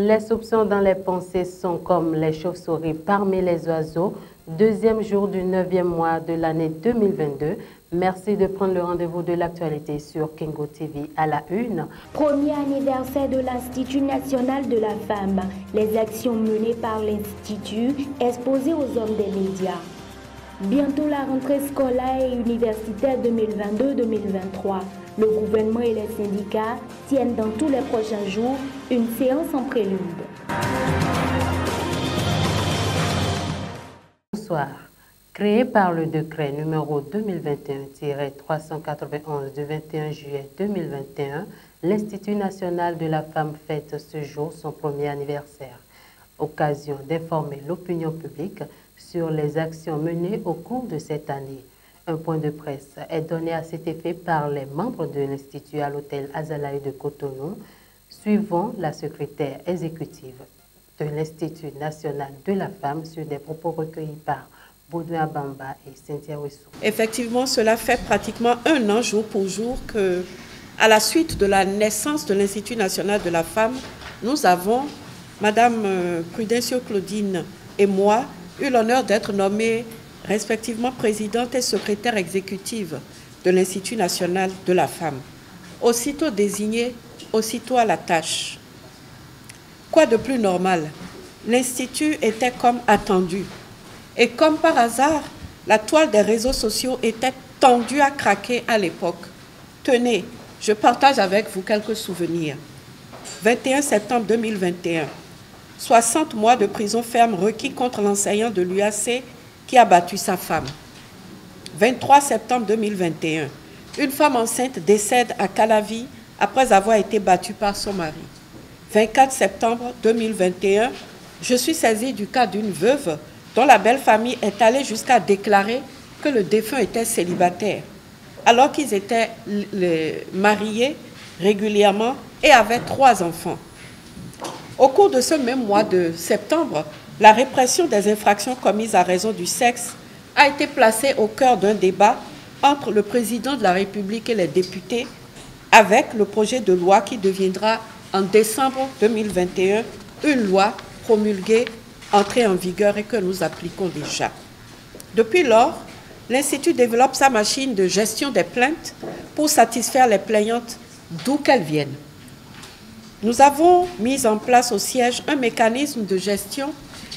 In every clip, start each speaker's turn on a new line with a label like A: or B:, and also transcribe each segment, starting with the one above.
A: Les soupçons dans les pensées sont comme les chauves-souris parmi les oiseaux. Deuxième jour du 9e mois de l'année 2022. Merci de prendre le rendez-vous de l'actualité sur Kingo TV à la une.
B: Premier anniversaire de l'Institut national de la femme. Les actions menées par l'Institut exposées aux hommes des médias. Bientôt la rentrée scolaire et universitaire 2022-2023. Le gouvernement et les syndicats tiennent dans tous les prochains jours une séance en prélude.
A: Bonsoir. Créé par le décret numéro 2021-391 du 21 juillet 2021, l'Institut national de la femme fête ce jour son premier anniversaire. Occasion d'informer l'opinion publique sur les actions menées au cours de cette année. Un point de presse est donné à cet effet par les membres de l'Institut à l'hôtel Azalaï de Cotonou, suivant la secrétaire exécutive de l'Institut national de la femme sur des propos recueillis par Baudouin Bamba et Cynthia Wessou.
C: Effectivement, cela fait pratiquement un an jour pour jour que, à la suite de la naissance de l'Institut national de la femme, nous avons, Madame Prudencio Claudine et moi, eu l'honneur d'être nommés respectivement présidente et secrétaire exécutive de l'Institut national de la femme. Aussitôt désignée, aussitôt à la tâche. Quoi de plus normal? L'Institut était comme attendu. Et comme par hasard, la toile des réseaux sociaux était tendue à craquer à l'époque. Tenez, je partage avec vous quelques souvenirs. 21 septembre 2021, 60 mois de prison ferme requis contre l'enseignant de l'UAC qui a battu sa femme. 23 septembre 2021, une femme enceinte décède à Calavi après avoir été battue par son mari. 24 septembre 2021, je suis saisie du cas d'une veuve dont la belle famille est allée jusqu'à déclarer que le défunt était célibataire, alors qu'ils étaient mariés régulièrement et avaient 3 enfants. Au cours de ce même mois de septembre, la répression des infractions commises à raison du sexe a été placée au cœur d'un débat entre le président de la République et les députés avec le projet de loi qui deviendra en décembre 2021 une loi promulguée, entrée en vigueur et que nous appliquons déjà. Depuis lors, l'Institut développe sa machine de gestion des plaintes pour satisfaire les plaignantes d'où qu'elles viennent. Nous avons mis en place au siège un mécanisme de gestion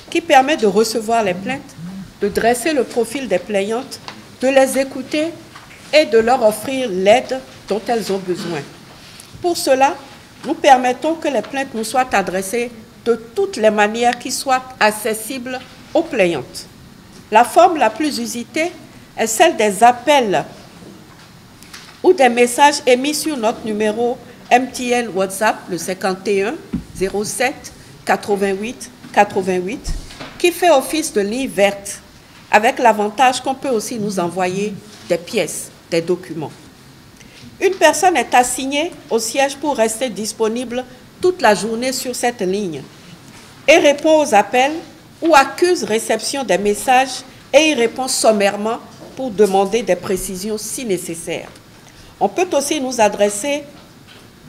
C: qui permet de recevoir les plaintes, de dresser le profil des plaignantes, de les écouter et de leur offrir l'aide dont elles ont besoin. Pour cela, nous permettons que les plaintes nous soient adressées de toutes les manières qui soient accessibles aux plaignantes. La forme la plus usitée est celle des appels ou des messages émis sur notre numéro MTN WhatsApp, le 51 07 88 88, qui fait office de ligne verte, avec l'avantage qu'on peut aussi nous envoyer des pièces, des documents. Une personne est assignée au siège pour rester disponible toute la journée sur cette ligne et répond aux appels ou accuse réception des messages et y répond sommairement pour demander des précisions si nécessaire. On peut aussi nous adresser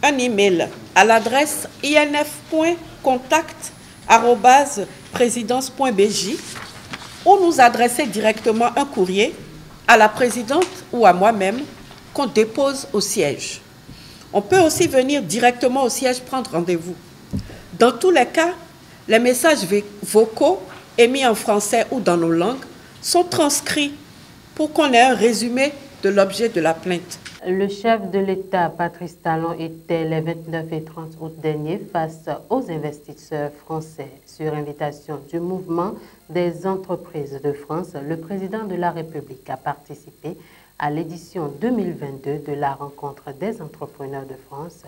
C: un email à l'adresse inf.contact@présidence.bj ou nous adresser directement un courrier à la présidente ou à moi-même qu'on dépose au siège. On peut aussi venir directement au siège prendre rendez-vous. Dans tous les cas, les messages vocaux émis en français ou dans nos langues sont transcrits pour qu'on ait un résumé de l'objet de la plainte.
A: Le chef de l'État, Patrice Talon, était les 29 et 30 août dernier face aux investisseurs français. Sur invitation du mouvement des entreprises de France, le président de la République a participé à l'édition 2022 de la rencontre des entrepreneurs de France.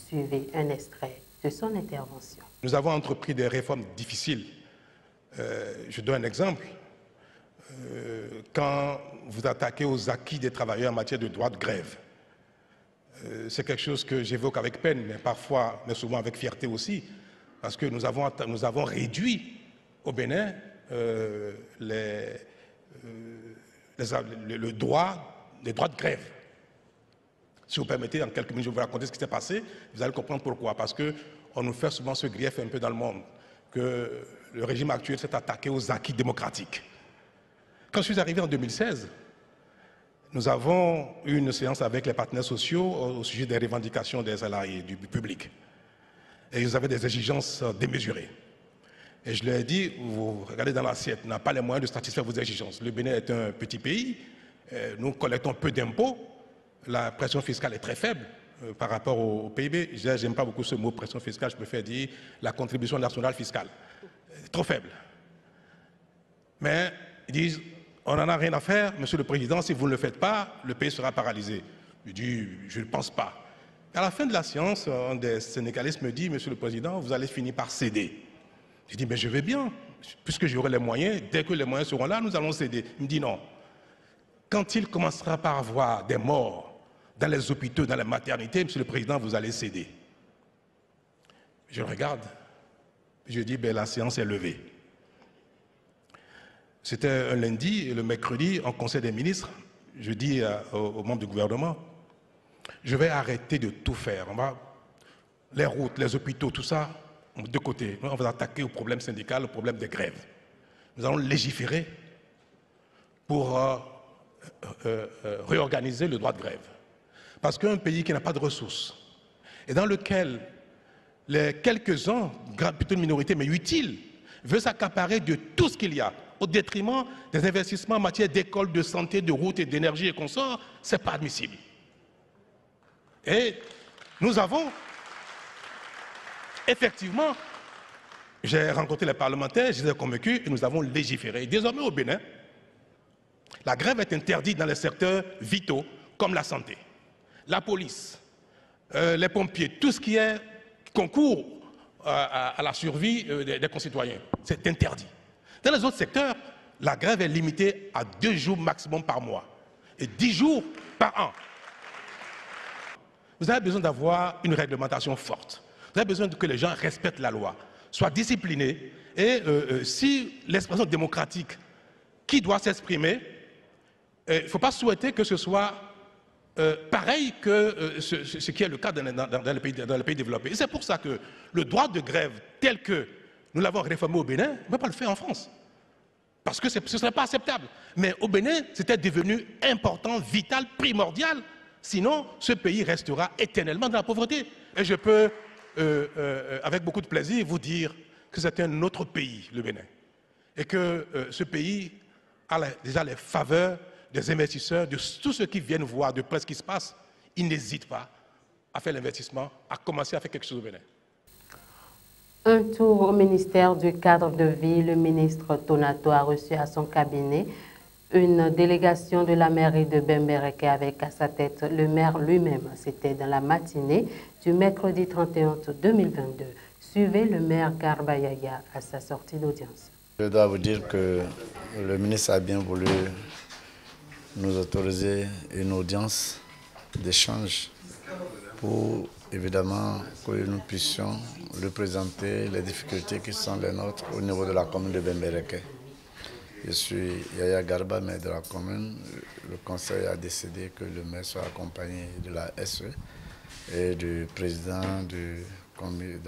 A: Suivez un extrait de son intervention.
D: Nous avons entrepris des réformes difficiles. Je donne un exemple. Quand vous attaquez aux acquis des travailleurs en matière de droit de grève, c'est quelque chose que j'évoque avec peine, mais parfois, mais souvent avec fierté aussi, parce que nous avons réduit au Bénin les droits de grève. Si vous permettez, en quelques minutes, je vais vous raconter ce qui s'est passé. Vous allez comprendre pourquoi. Parce que on nous fait souvent ce grief un peu dans le monde, que le régime actuel s'est attaqué aux acquis démocratiques. Quand je suis arrivé en 2016, nous avons eu une séance avec les partenaires sociaux au sujet des revendications des salariés du public. Et ils avaient des exigences démesurées. Et je leur ai dit, vous regardez dans l'assiette, n'a pas les moyens de satisfaire vos exigences. Le Bénin est un petit pays, nous collectons peu d'impôts, la pression fiscale est très faible par rapport au PIB. Je n'aime pas beaucoup ce mot pression fiscale, je préfère dire la contribution nationale fiscale. Trop faible. Mais ils disent, on n'en a rien à faire, Monsieur le Président, si vous ne le faites pas, le pays sera paralysé. Je dis, je ne pense pas. À la fin de la séance, un des syndicalistes me dit, Monsieur le Président, vous allez finir par céder. Je dis, mais je vais bien, puisque j'aurai les moyens, dès que les moyens seront là, nous allons céder. Il me dit non. Quand il commencera par avoir des morts dans les hôpitaux, dans les maternités, Monsieur le Président, vous allez céder. Je le regarde, je dis, ben, la séance est levée. C'était un lundi, et le mercredi, en Conseil des ministres, je dis aux membres du gouvernement, je vais arrêter de tout faire. Les routes, les hôpitaux, tout ça, de côté. On va attaquer au problème syndical, au problème des grèves. Nous allons légiférer pour réorganiser le droit de grève. Parce qu'un pays qui n'a pas de ressources et dans lequel les quelques-uns, plutôt une minorité, mais utile, veut s'accaparer de tout ce qu'il y a, au détriment des investissements en matière d'école, de santé, de route et d'énergie et consorts, ce n'est pas admissible. Et nous avons, effectivement, j'ai rencontré les parlementaires, je les ai convaincus et nous avons légiféré. Désormais au Bénin, la grève est interdite dans les secteurs vitaux comme la santé, la police, les pompiers, tout ce qui concourt à la survie des concitoyens. C'est interdit. Dans les autres secteurs, la grève est limitée à 2 jours maximum par mois et 10 jours par an. Vous avez besoin d'avoir une réglementation forte. Vous avez besoin que les gens respectent la loi, soient disciplinés. Et si l'expression démocratique qui doit s'exprimer, il ne faut pas souhaiter que ce soit pareil que ce qui est le cas dans les pays développés. Et c'est pour ça que le droit de grève tel que nous l'avons réformé au Bénin, on ne peut pas le faire en France. Parce que ce ne serait pas acceptable. Mais au Bénin, c'était devenu important, vital, primordial. Sinon, ce pays restera éternellement dans la pauvreté. Et je peux, avec beaucoup de plaisir, vous dire que c'est un autre pays, le Bénin. Et que ce pays a déjà les faveurs des investisseurs, de tous ceux qui viennent voir de près ce qui se passe. Ils n'hésitent pas à faire l'investissement, à commencer à faire quelque chose au Bénin.
A: Un tour au ministère du cadre de vie, le ministre Tonato a reçu à son cabinet une délégation de la mairie de Bembereke avec à sa tête le maire lui-même. C'était dans la matinée du mercredi 31 août 2022. Suivez le maire Garba Yaya à sa sortie d'audience.
E: Je dois vous dire que le ministre a bien voulu nous autoriser une audience d'échange pour évidemment que nous puissions représenter les difficultés qui sont les nôtres au niveau de la commune de Bembereke. Je suis Yaya Garba, maire de la commune. Le conseil a décidé que le maire soit accompagné de la SE et du président de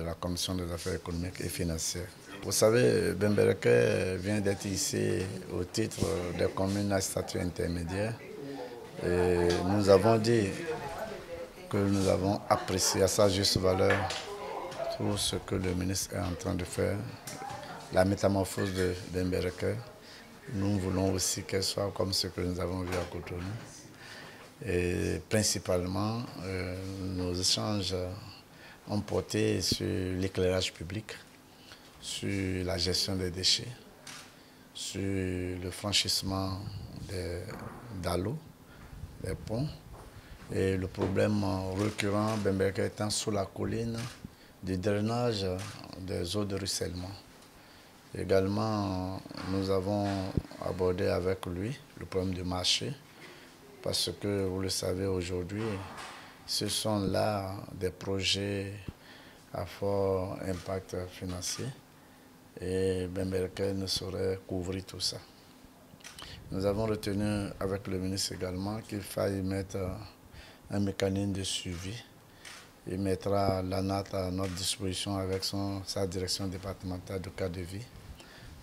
E: la commission des affaires économiques et financières. Vous savez, Bembereke vient d'être ici au titre des communes à statut intermédiaire. Et nous avons dit que nous avons apprécié à sa juste valeur tout ce que le ministre est en train de faire, la métamorphose de Bembereke. Nous voulons aussi qu'elle soit comme ce que nous avons vu à Cotonou. Et principalement, nos échanges ont porté sur l'éclairage public, sur la gestion des déchets, sur le franchissement d'Allo, des ponts, et le problème récurrent, Bembereke étant sous la colline, du drainage des eaux de ruissellement. Également, nous avons abordé avec lui le problème du marché, parce que, vous le savez, aujourd'hui, ce sont là des projets à fort impact financier et Bembereke ne saurait couvrir tout ça. Nous avons retenu avec le ministre également qu'il faille mettre un mécanisme de suivi Il mettra l'ANAT à notre disposition avec sa direction départementale de cadre de vie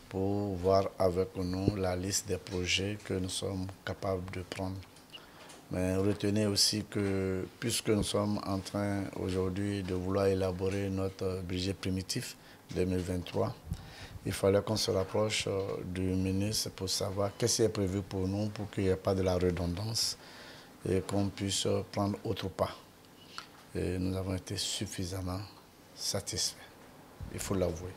E: pour voir avec nous la liste des projets que nous sommes capables de prendre. Mais retenez aussi que puisque nous sommes en train aujourd'hui de vouloir élaborer notre budget primitif 2023, il fallait qu'on se rapproche du ministre pour savoir qu'est-ce qui est prévu pour nous pour qu'il n'y ait pas de la redondance et qu'on puisse prendre autre pas. Et nous avons été suffisamment satisfaits, il faut l'avouer,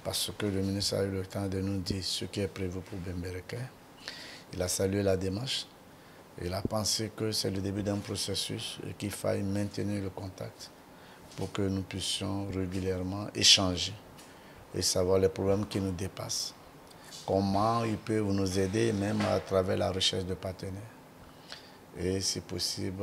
E: parce que le ministre a eu le temps de nous dire ce qui est prévu pour Bembereke. Il a salué la démarche. Il a pensé que c'est le début d'un processus et qu'il faille maintenir le contact pour que nous puissions régulièrement échanger et savoir les problèmes qui nous dépassent. Comment il peut nous aider même à travers la recherche de partenaires. Et si possible,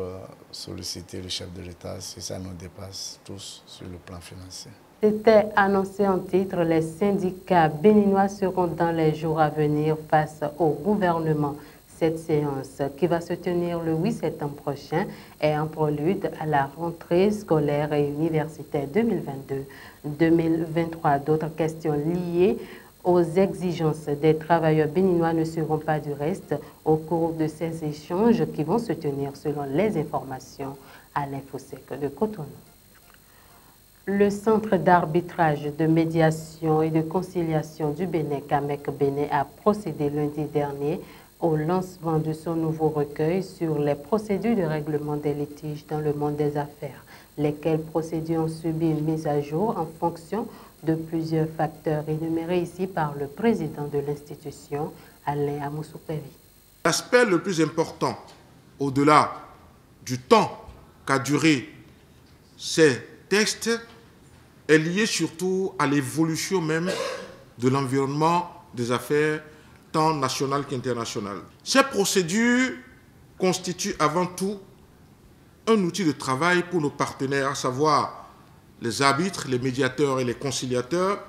E: solliciter le chef de l'État si ça nous dépasse tous sur le plan financier.
A: C'était annoncé en titre, les syndicats béninois seront dans les jours à venir face au gouvernement. Cette séance, qui va se tenir le 8 septembre prochain, est un prélude à la rentrée scolaire et universitaire 2022-2023. D'autres questions liées aux exigences des travailleurs béninois ne seront pas du reste au cours de ces échanges qui vont se tenir selon les informations à l'Infosec de Cotonou. Le Centre d'arbitrage, de médiation et de conciliation du Bénin, CAMEC Bénin, a procédé lundi dernier au lancement de son nouveau recueil sur les procédures de règlement des litiges dans le monde des affaires, lesquelles procédures ont subi une mise à jour en fonction de plusieurs facteurs énumérés ici par le président de l'institution, Alain Amoussoupevi.
F: L'aspect le plus important, au-delà du temps qu'a duré ces textes, est lié surtout à l'évolution même de l'environnement des affaires tant national qu'international. Ces procédures constituent avant tout un outil de travail pour nos partenaires, à savoir les arbitres, les médiateurs et les conciliateurs,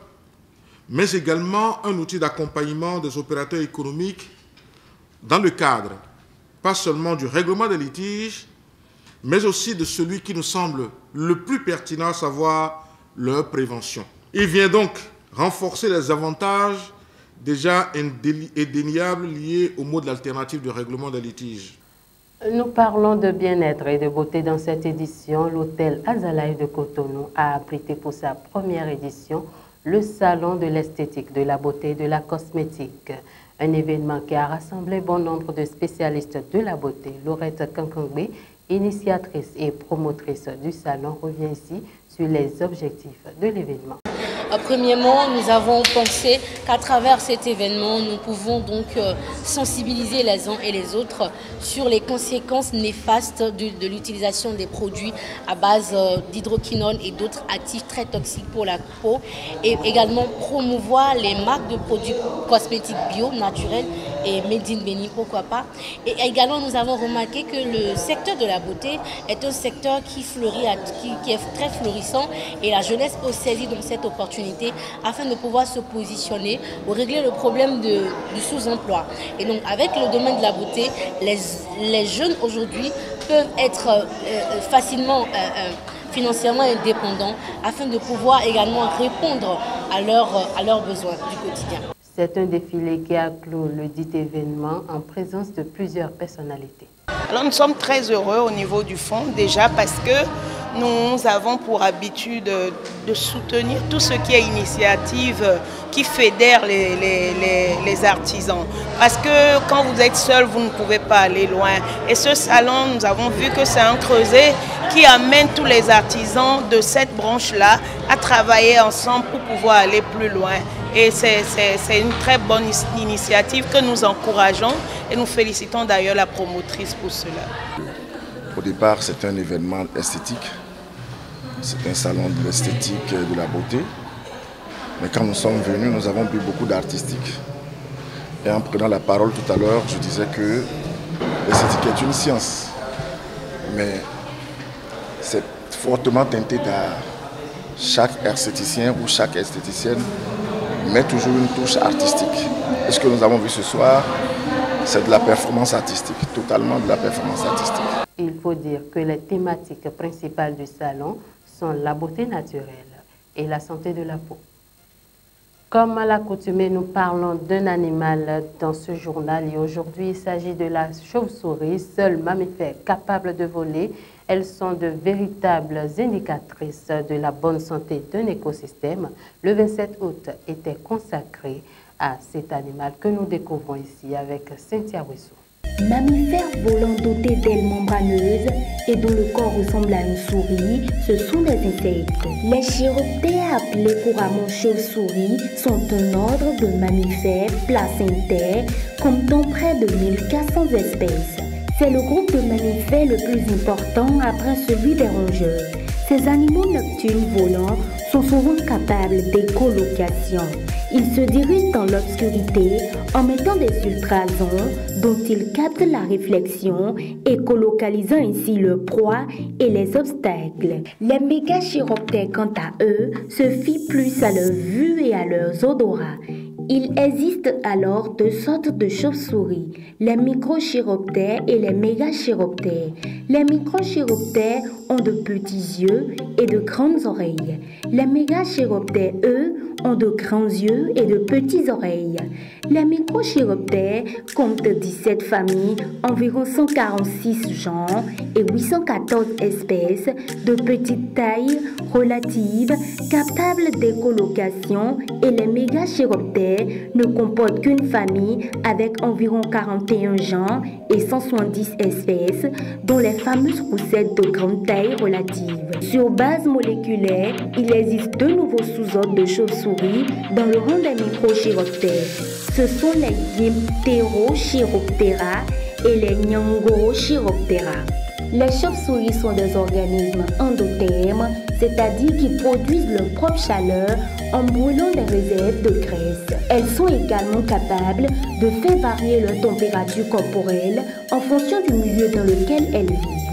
F: mais également un outil d'accompagnement des opérateurs économiques dans le cadre, pas seulement du règlement des litiges, mais aussi de celui qui nous semble le plus pertinent, à savoir leur prévention. Il vient donc renforcer les avantages déjà indéniables liés au mode alternatif de règlement des litiges.
A: Nous parlons de bien-être et de beauté dans cette édition. L'hôtel Azalaï de Cotonou a abrité pour sa première édition le salon de l'esthétique, de la beauté et de la cosmétique. Un événement qui a rassemblé bon nombre de spécialistes de la beauté. Laurette Kankangbe, initiatrice et promotrice du salon, revient ici sur les objectifs de l'événement.
G: Premièrement, nous avons pensé qu'à travers cet événement, nous pouvons donc sensibiliser les uns et les autres sur les conséquences néfastes de l'utilisation des produits à base d'hydroquinone et d'autres actifs très toxiques pour la peau, et également promouvoir les marques de produits cosmétiques bio, naturels et made in Bénin, pourquoi pas. Et également, nous avons remarqué que le secteur de la beauté est un secteur qui fleurit, qui est très florissant, et la jeunesse peut saisir donc cette opportunité afin de pouvoir se positionner pour régler le problème du sous-emploi. Et donc, avec le domaine de la beauté, les jeunes aujourd'hui peuvent être facilement financièrement indépendants afin de pouvoir également répondre à leurs besoins du quotidien.
A: C'est un défilé qui a clos le dit événement en présence de plusieurs personnalités.
H: Alors nous sommes très heureux au niveau du fonds déjà parce que nous avons pour habitude de soutenir tout ce qui est initiative qui fédère les artisans. Parce que quand vous êtes seul, vous ne pouvez pas aller loin. Et ce salon, nous avons vu que c'est un creuset qui amène tous les artisans de cette branche-là à travailler ensemble pour pouvoir aller plus loin. Et c'est une très bonne initiative que nous encourageons et nous félicitons d'ailleurs la promotrice pour cela.
I: Au départ, c'est un événement esthétique. C'est un salon de l'esthétique et de la beauté. Mais quand nous sommes venus, nous avons vu beaucoup d'artistique. Et en prenant la parole tout à l'heure, je disais que l'esthétique est une science. Mais c'est fortement teinté d'art. Chaque esthéticien ou chaque esthéticienne met toujours une touche artistique. Et ce que nous avons vu ce soir, c'est de la performance artistique, totalement de la performance artistique.
A: Il faut dire que les thématiques principales du salon sont la beauté naturelle et la santé de la peau. Comme à l'accoutumée, nous parlons d'un animal dans ce journal et aujourd'hui, il s'agit de la chauve-souris, seul mammifère capable de voler. Elles sont de véritables indicatrices de la bonne santé d'un écosystème. Le 27 août était consacré à cet animal que nous découvrons ici avec Cynthia Wissou.
B: Mammifères volants dotés d'ailes membraneuses et dont le corps ressemble à une souris, ce sont des insectes. Les chiroptères, appelés couramment chauves-souris, sont un ordre de mammifères placentaires comptant près de 1400 espèces. C'est le groupe de mammifères le plus important après celui des rongeurs. Ces animaux nocturnes volants sont souvent capables d'écholocation. Ils se dirigent dans l'obscurité en mettant des ultrasons dont ils captent la réflexion, écolocalisant ainsi leur proie et les obstacles. Les mégachiroptères, quant à eux, se fient plus à leur vue et à leurs odorats. Il existe alors deux sortes de chauves-souris, les microchiroptères et les mégachiroptères. Les microchiroptères ont de petits yeux et de grandes oreilles. Les mégachiroptères, eux, ont de grands yeux et de petites oreilles. Les microchiroptères comptent 17 familles, environ 146 genres et 814 espèces de petite taille relative, capables d'écholocation, et les mégachiroptères ne comportent qu'une famille avec environ 41 genres et 170 espèces, dont les fameuses roussettes de grande taille relative. Sur base moléculaire, il existe deux nouveaux sous-ordres de chauves-souris dans le rang des microchiroptères. Ce sont les Dipterochiroptera et les Nyangorochiroptera. Les chauves-souris sont des organismes endothermes, c'est-à-dire qui produisent leur propre chaleur en brûlant des réserves de graisse. Elles sont également capables de faire varier leur température corporelle en fonction du milieu dans lequel elles vivent.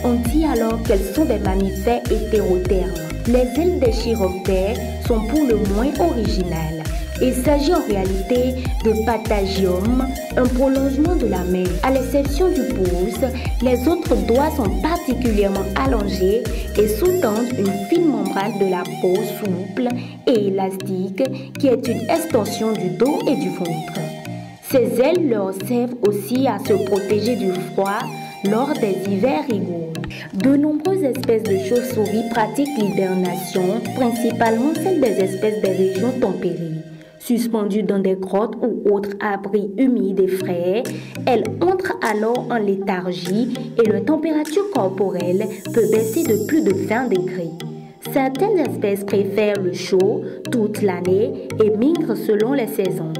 B: On dit alors qu'elles sont des mammifères hétérothermes. Les ailes des chiroptères sont pour le moins originales. Il s'agit en réalité de patagium, un prolongement de la main. À l'exception du pouce, les autres doigts sont particulièrement allongés et sous-tendent une fine membrane de la peau souple et élastique qui est une extension du dos et du ventre. Ces ailes leur servent aussi à se protéger du froid lors des hivers rigoureux. De nombreuses espèces de chauves-souris pratiquent l'hibernation, principalement celles des espèces des régions tempérées. Suspendues dans des grottes ou autres abris humides et frais, elles entrent alors en léthargie et leur température corporelle peut baisser de plus de 20 degrés. Certaines espèces préfèrent le chaud toute l'année et migrent selon les saisons.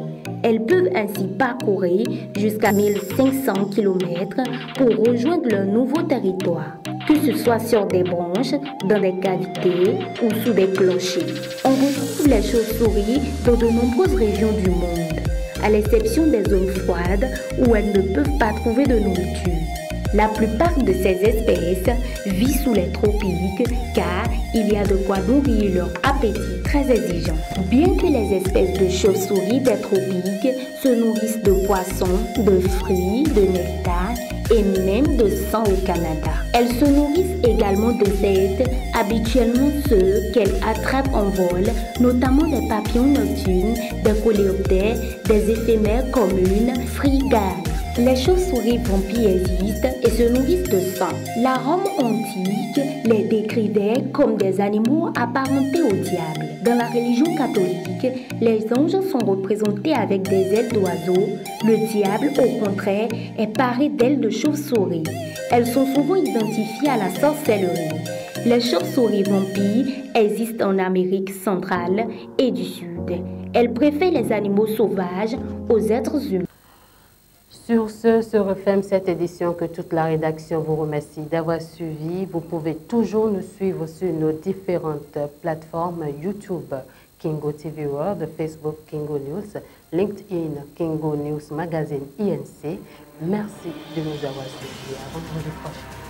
B: Elles peuvent ainsi parcourir jusqu'à 1500 km pour rejoindre leur nouveau territoire, que ce soit sur des branches, dans des cavités ou sous des clochers. On retrouve les chauves-souris dans de nombreuses régions du monde, à l'exception des zones froides où elles ne peuvent pas trouver de nourriture. La plupart de ces espèces vivent sous les tropiques car il y a de quoi nourrir leur appétit très exigeant. Bien que les espèces de chauves-souris des tropiques se nourrissent de poissons, de fruits, de nectar et même de sang au Canada. Elles se nourrissent également d'insectes, habituellement ceux qu'elles attrapent en vol, notamment des papillons nocturnes, des coléoptères, des éphémères communes, frigales. Les chauves-souris vampires existent et se nourrissent de sang. La Rome antique les décrivait comme des animaux apparentés au diable. Dans la religion catholique, les anges sont représentés avec des ailes d'oiseaux. Le diable, au contraire, est paré d'ailes de chauve-souris. Elles sont souvent identifiées à la sorcellerie. Les chauves-souris vampires existent en Amérique centrale et du Sud. Elles préfèrent les animaux sauvages aux êtres humains.
A: Sur ce se referme cette édition que toute la rédaction vous remercie d'avoir suivi. Vous pouvez toujours nous suivre sur nos différentes plateformes YouTube, Kingo TV World, Facebook, Kingo News, LinkedIn, Kingo News Magazine INC. Merci de nous avoir suivis. À vendredi prochain.